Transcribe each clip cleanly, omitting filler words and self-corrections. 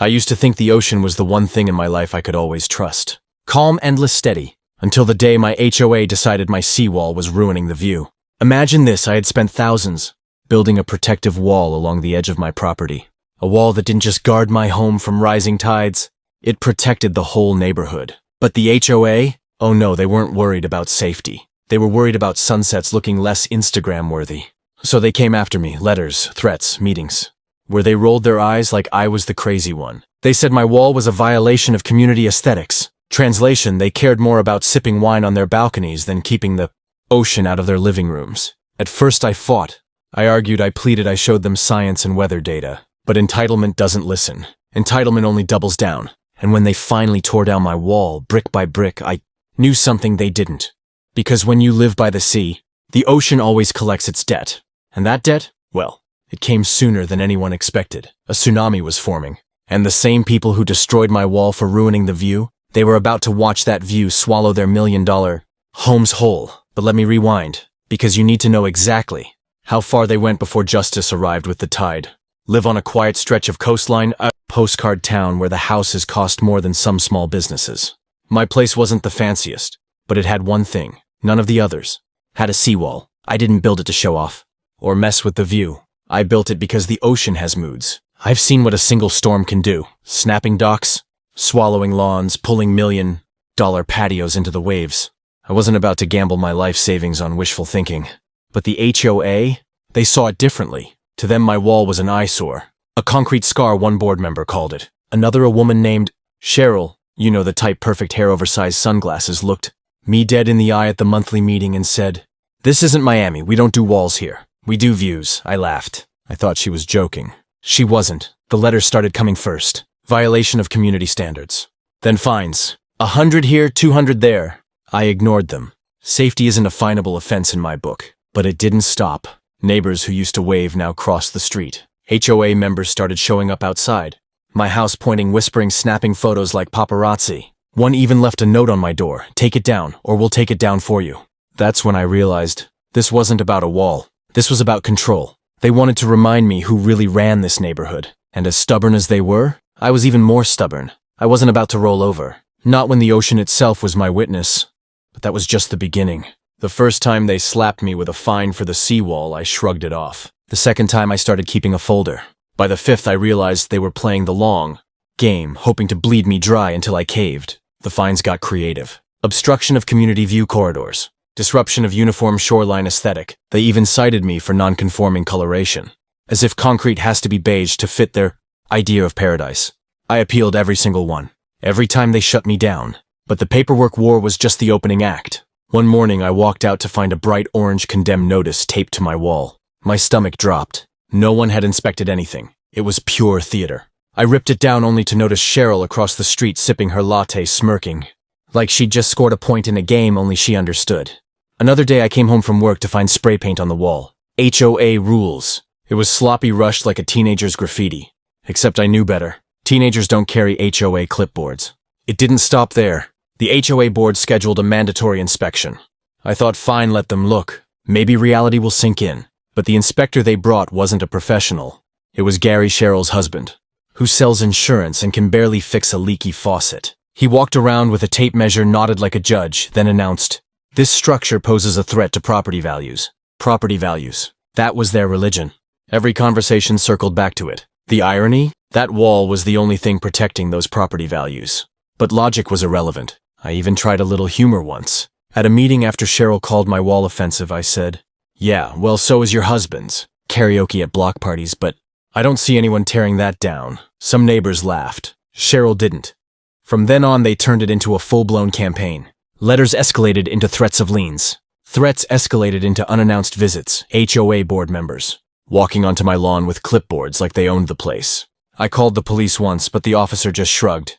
I used to think the ocean was the one thing in my life I could always trust. Calm, endless, steady. Until the day my HOA decided my seawall was ruining the view. Imagine this, I had spent thousands building a protective wall along the edge of my property. A wall that didn't just guard my home from rising tides, it protected the whole neighborhood. But the HOA? Oh no, they weren't worried about safety. They were worried about sunsets looking less Instagram-worthy. So they came after me, letters, threats, meetings, where they rolled their eyes like I was the crazy one. They said my wall was a violation of community aesthetics. Translation, they cared more about sipping wine on their balconies than keeping the ocean out of their living rooms. At first I fought. I argued, I pleaded, I showed them science and weather data. But entitlement doesn't listen. Entitlement only doubles down. And when they finally tore down my wall, brick by brick, I knew something they didn't. Because when you live by the sea, the ocean always collects its debt. And that debt? Well, it came sooner than anyone expected. A tsunami was forming. And the same people who destroyed my wall for ruining the view, they were about to watch that view swallow their $1 million homes whole. But let me rewind, because you need to know exactly how far they went before justice arrived with the tide. Live on a quiet stretch of coastline, a postcard town where the houses cost more than some small businesses. My place wasn't the fanciest, but it had one thing. None of the others had a seawall. I didn't build it to show off or mess with the view. I built it because the ocean has moods. I've seen what a single storm can do. Snapping docks, swallowing lawns, pulling $1 million patios into the waves. I wasn't about to gamble my life savings on wishful thinking. But the HOA, they saw it differently. To them, my wall was an eyesore. A concrete scar, one board member called it. Another, a woman named Cheryl, you know the type, perfect hair, oversized sunglasses, looked me dead in the eye at the monthly meeting and said, "This isn't Miami, we don't do walls here. We do views." I laughed. I thought she was joking. She wasn't. The letters started coming first. Violation of community standards. Then fines. 100 here, 200 there. I ignored them. Safety isn't a finable offense in my book. But it didn't stop. Neighbors who used to wave now crossed the street. HOA members started showing up outside. My house pointing, whispering, snapping photos like paparazzi. One even left a note on my door, "Take it down, or we'll take it down for you." That's when I realized this wasn't about a wall. This was about control. They wanted to remind me who really ran this neighborhood. And as stubborn as they were, I was even more stubborn. I wasn't about to roll over. Not when the ocean itself was my witness. But that was just the beginning. The first time they slapped me with a fine for the seawall, I shrugged it off. The second time I started keeping a folder. By the fifth, I realized they were playing the long game, hoping to bleed me dry until I caved. The fines got creative. Obstruction of community view corridors. Disruption of uniform shoreline aesthetic. They even cited me for non-conforming coloration. As if concrete has to be beige to fit their idea of paradise. I appealed every single one. Every time they shut me down. But the paperwork war was just the opening act. One morning I walked out to find a bright orange condemn notice taped to my wall. My stomach dropped. No one had inspected anything. It was pure theater. I ripped it down only to notice Cheryl across the street sipping her latte, smirking. Like she'd just scored a point in a game, only she understood. Another day I came home from work to find spray paint on the wall. HOA rules. It was sloppy rushed like a teenager's graffiti. Except I knew better. Teenagers don't carry HOA clipboards. It didn't stop there. The HOA board scheduled a mandatory inspection. I thought, fine, let them look. Maybe reality will sink in. But the inspector they brought wasn't a professional. It was Gary, Cheryl's husband, who sells insurance and can barely fix a leaky faucet. He walked around with a tape measure, nodded like a judge, then announced, "This structure poses a threat to property values." Property values. That was their religion. Every conversation circled back to it. The irony? That wall was the only thing protecting those property values. But logic was irrelevant. I even tried a little humor once. At a meeting after Cheryl called my wall offensive, I said, "Yeah, well, so is your husband's. Karaoke at block parties, but I don't see anyone tearing that down." Some neighbors laughed. Cheryl didn't. From then on, they turned it into a full-blown campaign. Letters escalated into threats of liens. Threats escalated into unannounced visits, HOA board members, walking onto my lawn with clipboards like they owned the place. I called the police once, but the officer just shrugged.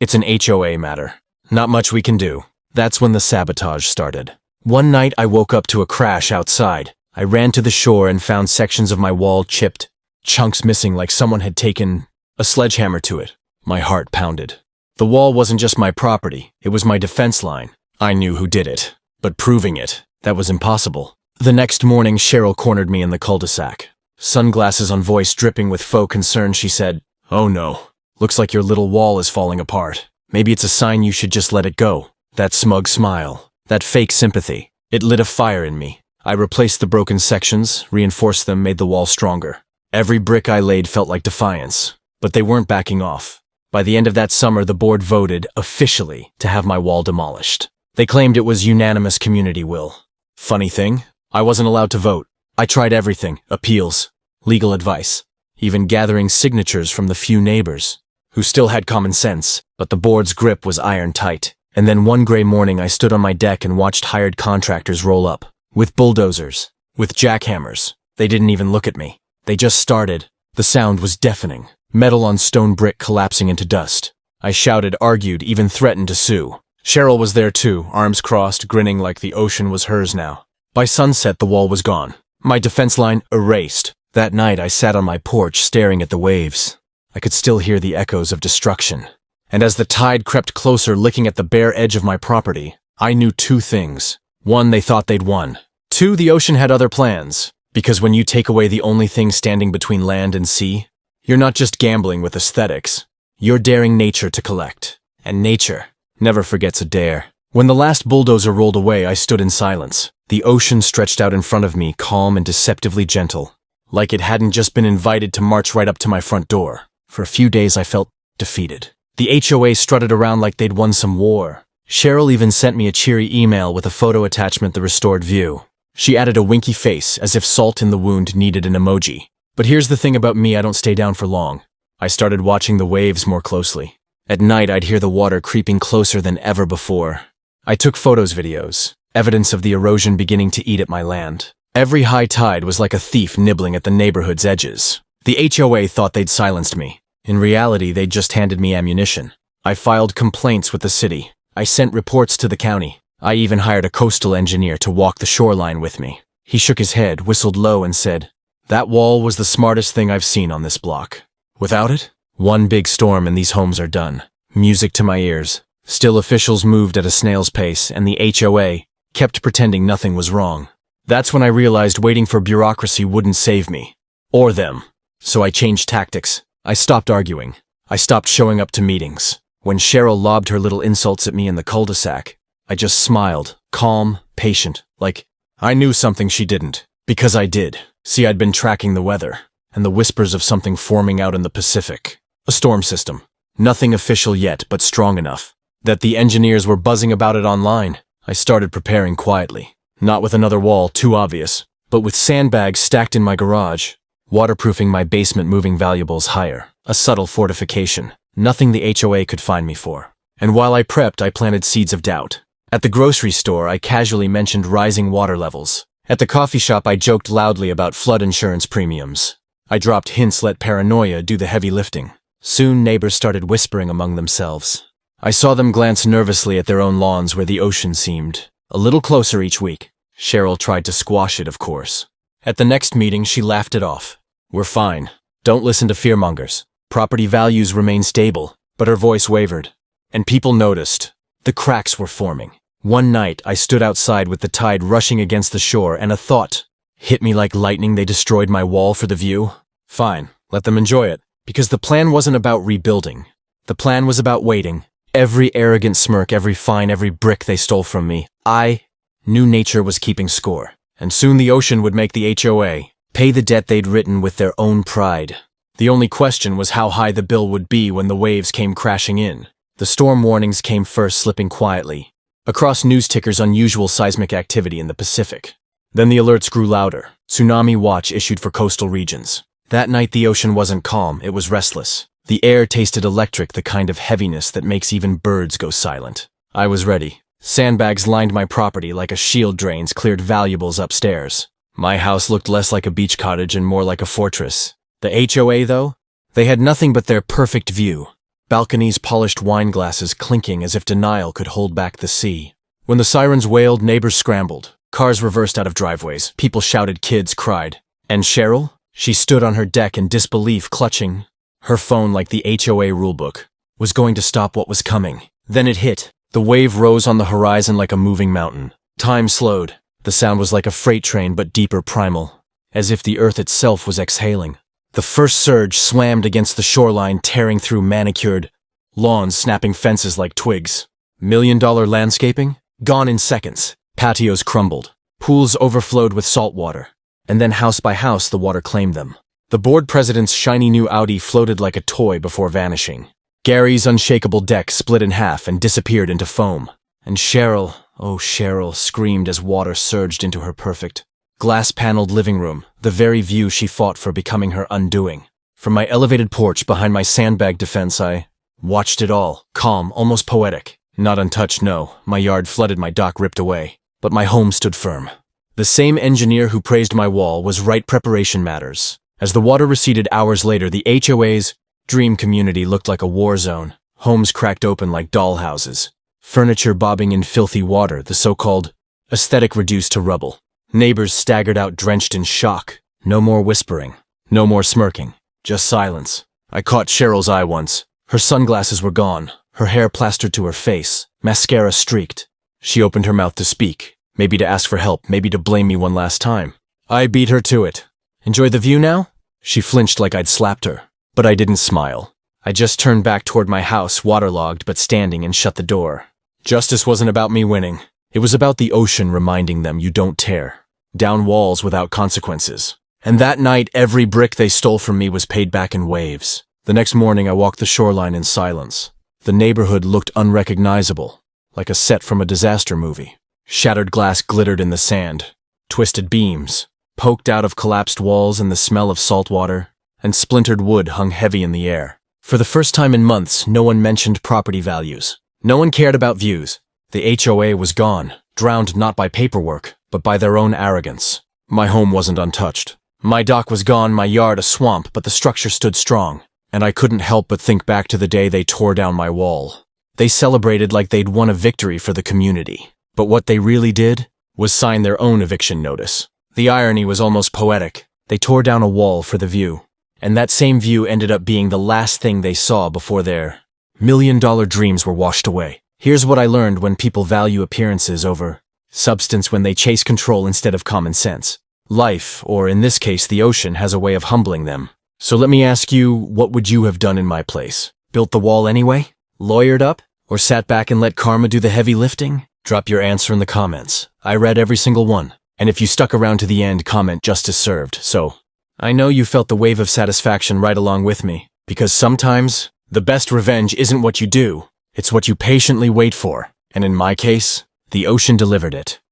"It's an HOA matter. Not much we can do." That's when the sabotage started. One night I woke up to a crash outside. I ran to the shore and found sections of my wall chipped, chunks missing like someone had taken a sledgehammer to it. My heart pounded. The wall wasn't just my property, it was my defense line. I knew who did it, but proving it, that was impossible. The next morning, Cheryl cornered me in the cul-de-sac. Sunglasses on, voice dripping with faux concern, she said, "Oh no, Looks like your little wall is falling apart. Maybe it's a sign you should just let it go. That smug smile. That fake sympathy. It lit a fire in me. I replaced the broken sections, reinforced them, made the wall stronger. Every brick I laid felt like defiance. But they weren't backing off. By the end of that summer, the board voted, officially, to have my wall demolished. They claimed it was unanimous community will. Funny thing, I wasn't allowed to vote. I tried everything, appeals, legal advice, even gathering signatures from the few neighbors, who still had common sense, but the board's grip was iron tight. And then one gray morning I stood on my deck and watched hired contractors roll up, with bulldozers, with jackhammers. They didn't even look at me. They just started. The sound was deafening, metal on stone brick collapsing into dust. I shouted, argued, even threatened to sue. Cheryl was there too, arms crossed, grinning like the ocean was hers now. By sunset, the wall was gone. My defense line erased. That night, I sat on my porch staring at the waves. I could still hear the echoes of destruction. And as the tide crept closer, licking at the bare edge of my property, I knew two things. One, they thought they'd won. Two, the ocean had other plans. Because when you take away the only thing standing between land and sea, you're not just gambling with aesthetics. You're daring nature to collect. And nature never forgets a dare. When the last bulldozer rolled away, I stood in silence. The ocean stretched out in front of me, calm and deceptively gentle, like it hadn't just been invited to march right up to my front door. For a few days, I felt defeated. The HOA strutted around like they'd won some war. Cheryl even sent me a cheery email with a photo attachment, the restored view. She added a winky face, as if salt in the wound needed an emoji. But here's the thing about me, I don't stay down for long. I started watching the waves more closely. At night, I'd hear the water creeping closer than ever before. I took photos, videos, evidence of the erosion beginning to eat at my land. Every high tide was like a thief nibbling at the neighborhood's edges. The HOA thought they'd silenced me. In reality, they'd just handed me ammunition. I filed complaints with the city. I sent reports to the county. I even hired a coastal engineer to walk the shoreline with me. He shook his head, whistled low, and said, "That wall was the smartest thing I've seen on this block. Without it, one big storm and these homes are done." Music to my ears. Still, officials moved at a snail's pace, and the HOA kept pretending nothing was wrong. That's when I realized waiting for bureaucracy wouldn't save me. Or them. So I changed tactics. I stopped arguing. I stopped showing up to meetings. When Cheryl lobbed her little insults at me in the cul-de-sac, I just smiled, calm, patient, like I knew something she didn't. Because I did. See, I'd been tracking the weather, and the whispers of something forming out in the Pacific. A storm system. Nothing official yet, but strong enough that the engineers were buzzing about it online. I started preparing quietly. Not with another wall, too obvious, but with sandbags stacked in my garage, waterproofing my basement, moving valuables higher. A subtle fortification. Nothing the HOA could find me for. And while I prepped, I planted seeds of doubt. At the grocery store, I casually mentioned rising water levels. At the coffee shop, I joked loudly about flood insurance premiums. I dropped hints, let paranoia do the heavy lifting. Soon, neighbors started whispering among themselves. I saw them glance nervously at their own lawns where the ocean seemed a little closer each week. Cheryl tried to squash it, of course. At the next meeting, she laughed it off. "We're fine. Don't listen to fearmongers. Property values remain stable." But her voice wavered. And people noticed. The cracks were forming. One night, I stood outside with the tide rushing against the shore, and a thought hit me like lightning. They destroyed my wall for the view. Fine, let them enjoy it. Because the plan wasn't about rebuilding. The plan was about waiting. Every arrogant smirk, every fine, every brick they stole from me. I knew nature was keeping score. And soon the ocean would make the HOA pay the debt they'd written with their own pride. The only question was how high the bill would be when the waves came crashing in. The storm warnings came first, slipping quietly across news tickers, unusual seismic activity in the Pacific. Then the alerts grew louder. Tsunami watch issued for coastal regions. That night the ocean wasn't calm, it was restless. The air tasted electric, the kind of heaviness that makes even birds go silent. I was ready. Sandbags lined my property like a shield, drains cleared valuables upstairs. My house looked less like a beach cottage and more like a fortress. The HOA, though? They had nothing but their perfect view. Balconies, polished wine glasses clinking as if denial could hold back the sea. When the sirens wailed, neighbors scrambled. Cars reversed out of driveways. People shouted, kids cried. And Cheryl? She stood on her deck in disbelief, clutching her phone like the HOA rulebook was going to stop what was coming. Then it hit. The wave rose on the horizon like a moving mountain. Time slowed. The sound was like a freight train, but deeper, primal, as if the earth itself was exhaling. The first surge slammed against the shoreline, tearing through manicured lawns, snapping fences like twigs. $1 million landscaping? Gone in seconds. Patios crumbled. Pools overflowed with salt water. And then house by house, the water claimed them. The board president's shiny new Audi floated like a toy before vanishing. Gary's unshakable deck split in half and disappeared into foam. And Cheryl, oh Cheryl, screamed as water surged into her perfect, glass-paneled living room, the very view she fought for becoming her undoing. From my elevated porch behind my sandbag defense, I watched it all, calm, almost poetic. Not untouched, no. My yard flooded, my dock ripped away. But my home stood firm. The same engineer who praised my wall was right. Preparation matters. As the water receded hours later, the HOA's dream community looked like a war zone. Homes cracked open like dollhouses. Furniture bobbing in filthy water, the so-called aesthetic reduced to rubble. Neighbors staggered out drenched in shock. No more whispering. No more smirking. Just silence. I caught Cheryl's eye once. Her sunglasses were gone. Her hair plastered to her face. Mascara streaked. She opened her mouth to speak. Maybe to ask for help. Maybe to blame me one last time. I beat her to it. Enjoy the view now? She flinched like I'd slapped her. But I didn't smile. I just turned back toward my house, waterlogged but standing, and shut the door. Justice wasn't about me winning. It was about the ocean reminding them you don't tear down walls without consequences. And that night, every brick they stole from me was paid back in waves. The next morning, I walked the shoreline in silence. The neighborhood looked unrecognizable, like a set from a disaster movie. Shattered glass glittered in the sand. Twisted beams poked out of collapsed walls, and the smell of salt water and splintered wood hung heavy in the air. For the first time in months, no one mentioned property values. No one cared about views. The HOA was gone, drowned not by paperwork, but by their own arrogance. My home wasn't untouched. My dock was gone, my yard a swamp, but the structure stood strong. And I couldn't help but think back to the day they tore down my wall. They celebrated like they'd won a victory for the community. But what they really did was sign their own eviction notice. The irony was almost poetic. They tore down a wall for the view. And that same view ended up being the last thing they saw before their $1 million dreams were washed away. Here's what I learned: when people value appearances over substance, when they chase control instead of common sense. Life, or in this case the ocean, has a way of humbling them. So let me ask you, what would you have done in my place? Built the wall anyway? Lawyered up? Or sat back and let karma do the heavy lifting? Drop your answer in the comments. I read every single one. And if you stuck around to the end, comment "justice served." So I know you felt the wave of satisfaction right along with me, because sometimes the best revenge isn't what you do, it's what you patiently wait for. And in my case, the ocean delivered it.